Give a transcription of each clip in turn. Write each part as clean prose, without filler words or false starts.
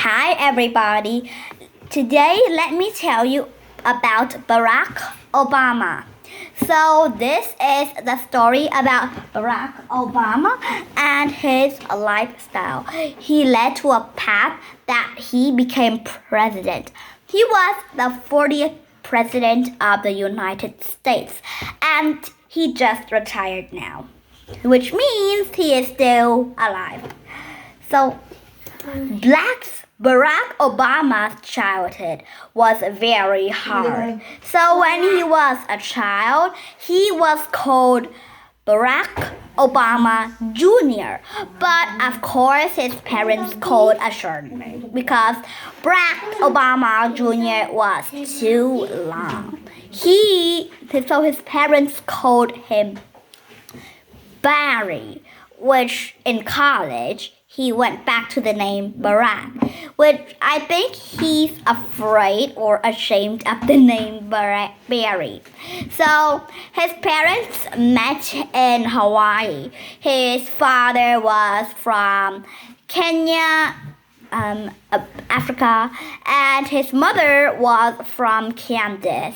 Hi everybody. Today let me tell you about Barack Obama. So this is the story about Barack Obama and his lifestyle. He led to a path that he became president. He was the 40th president of the United States and he just retired now, which means he is still alive. So Barack Obama's childhood was very hard. So when he was a child, he was called Barack Obama Jr. But of course his parents called a short name because Barack Obama Jr. was too long. So his parents called him Barry, which in college he went back to the name Barack, which I think he's afraid or ashamed of the name Barry. So his parents met in Hawaii. His father was from Kenya, Africa, and his mother was from Kansas.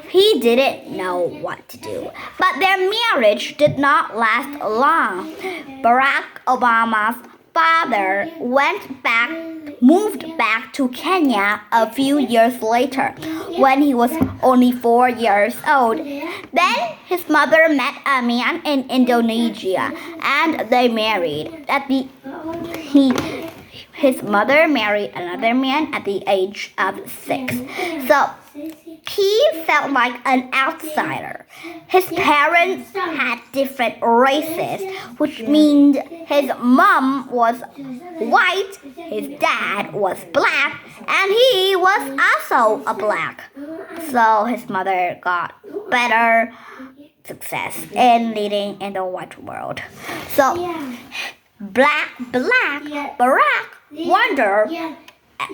He didn't know what to do, but their marriage did not last long. Barack Obama's father moved back to Kenya a few years later when he was only 4 years old. Then his mother met a man in Indonesia and they married. His mother married another man at the age of 6. So he felt like an outsider. His parents had different races, which means his mom was white, his dad was black, and he was also a black. So his mother got better success in leading in the white world. So Barack wondered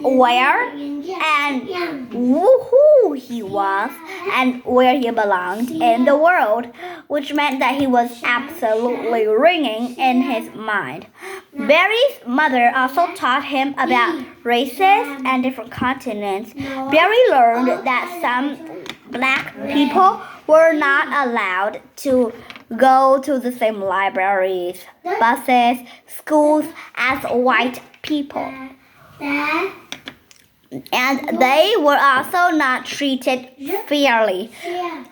where and who he was and where he belonged in the world, which meant that he was absolutely ringing in his mind. Barry's mother also taught him about races and different continents. Barry learned that some black people were not allowed to go to the same libraries, buses, schools as white people. And they were also not treated fairly.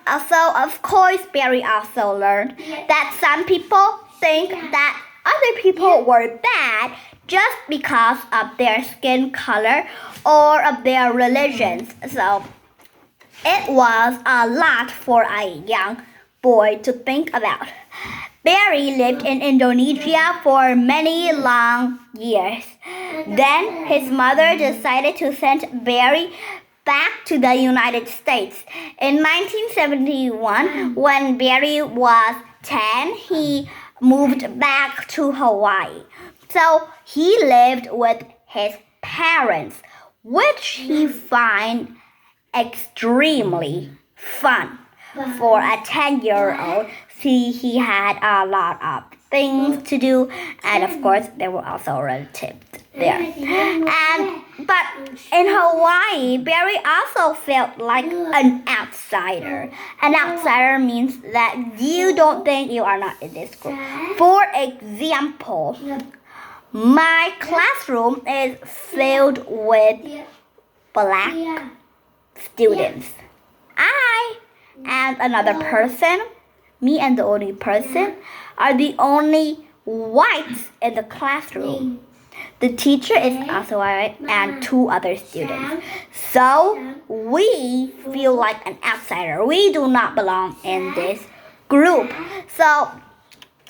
Also, of course, Barry also learned that some people think that other people were bad just because of their skin color or of their religions. So it was a lot for a young boy to think about. Barry lived in Indonesia for many long years. Then his mother decided to send Barry back to the United States. In 1971, when Barry was 10, he moved back to Hawaii. So he lived with his parents, which he found extremely fun. For a 10-year-old, he had a lot of things to do, and of course there were also relatives there. But in Hawaii, Barry also felt like an outsider. An outsider means that you don't think you are not in this group. For example, my classroom is filled with black students. I and another person, me and the only person, are the only whites in the classroom. The teacher is also white and 2 other students. So we feel like an outsider. We do not belong in this group. So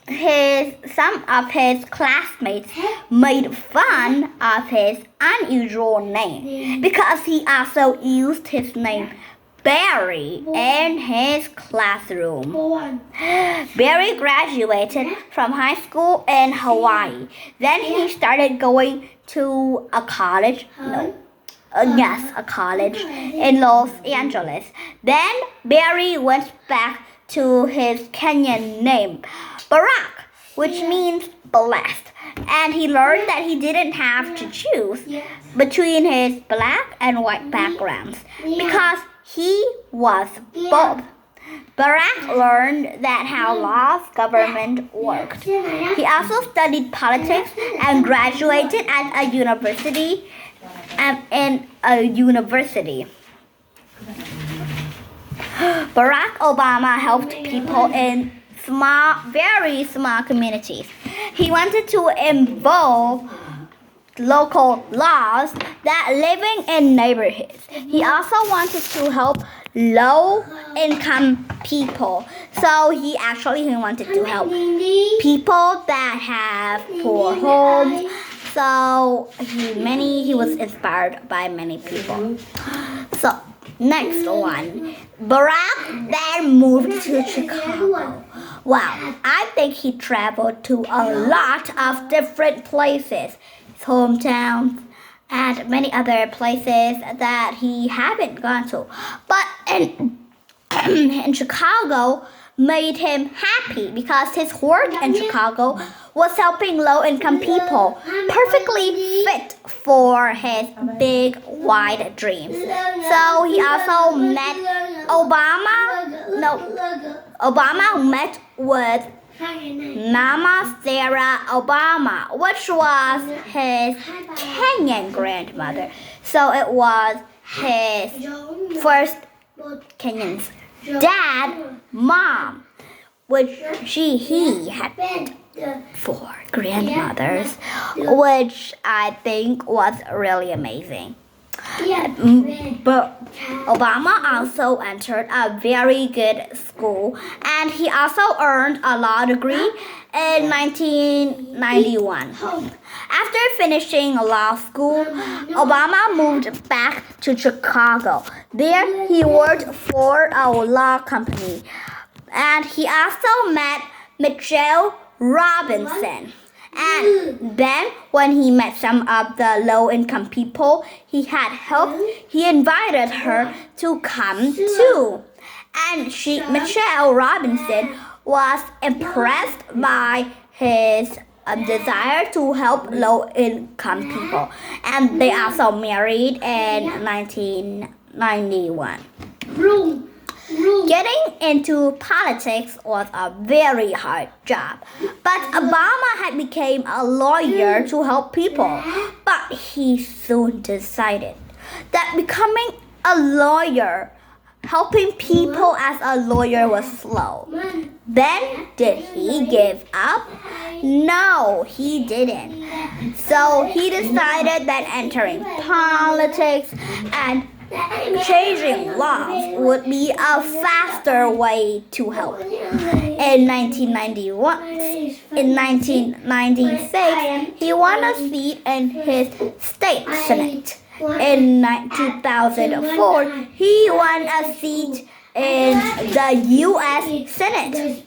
some of his classmates made fun of his unusual name because he also used his name Barry in his classroom. Barry graduated from high school in Hawaii. Then he started going to a college. A college in Los Angeles. Then Barry went back to his Kenyan name, Barack, which means blessed. And he learned that he didn't have to choose between his black and white backgrounds because he was both. Barack learned that how laws government worked. He also studied politics and graduated at a university. Barack Obama helped people in very small communities. He wanted to involve local laws that living in neighborhoods. He also wanted to help low-income people. So he wanted to help people that have poor homes. So he was inspired by many people. So next one, Barack then moved to Chicago. Wow, I think he traveled to a lot of different places, his hometown, and many other places that he haven't gone to. But in Chicago made him happy because his work in Chicago was helping low-income people, perfectly fit for his big, wide dreams. So he also met Obama met with Mama Sarah Obama, which was his Kenyan grandmother. So it was his first Kenyan's dad, mom, which he had 4 grandmothers, which I think was really amazing. But Obama also entered a very good school, and he also earned a law degree in 1991. After finishing law school, Obama moved back to Chicago. There he worked for a law company, and he also met Michelle Robinson. And then when he met some of the low-income people he had helped, he invited her to come too. And Michelle Robinson was impressed by his desire to help low-income people. And they also married in 1991. Getting into politics was a very hard job, but Obama had become a lawyer to help people. But he soon decided that becoming a lawyer, helping people as a lawyer was slow. Then did he give up? No, he didn't. So he decided that entering politics and changing laws would be a faster way to help. In 1996, he won a seat in his state senate. In 2004, he won a seat in the U.S. Senate.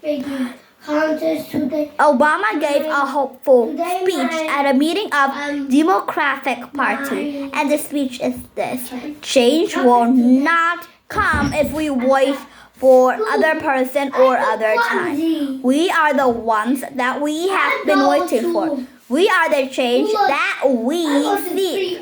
Obama gave a hopeful speech at a meeting of Democratic Party, and the speech is this: change will not come if we wait for other person or other time. We are the ones that we have been waiting for. We are the change that we seek.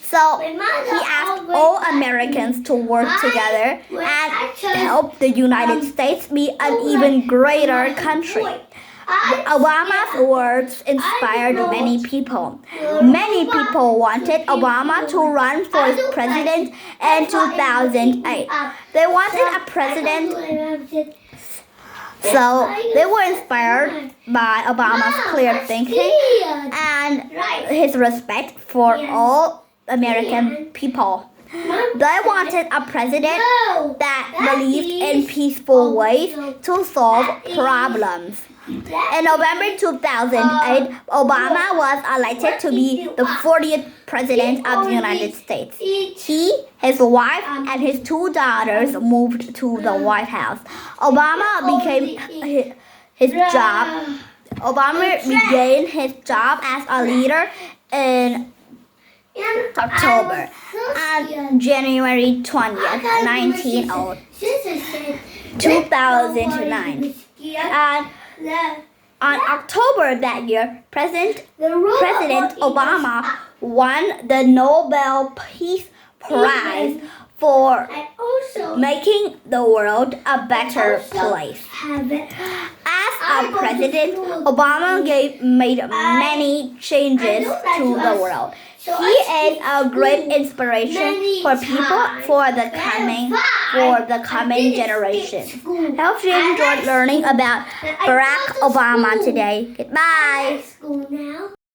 So he asked all Americans to work together and help the United States be an even greater country. Obama's words inspired many people. Many people wanted Obama to run for president in 2008. They wanted a president. So they were inspired by Obama's clear thinking and his respect for all American people. They wanted a president that believed in peaceful ways to solve problems. In November 2008, Obama was elected to be the 40th President of the United States. He, his wife, and his 2 daughters moved to the White House. Obama began his job as a leader in October and January 20th, 2009. And On October that year, President Obama won the Nobel Peace Prize for making the world a better place. As a president, Obama made many changes to the world. He is a great inspiration for people for the coming generations. I hope you enjoyed learning about Barack Obama today. Goodbye.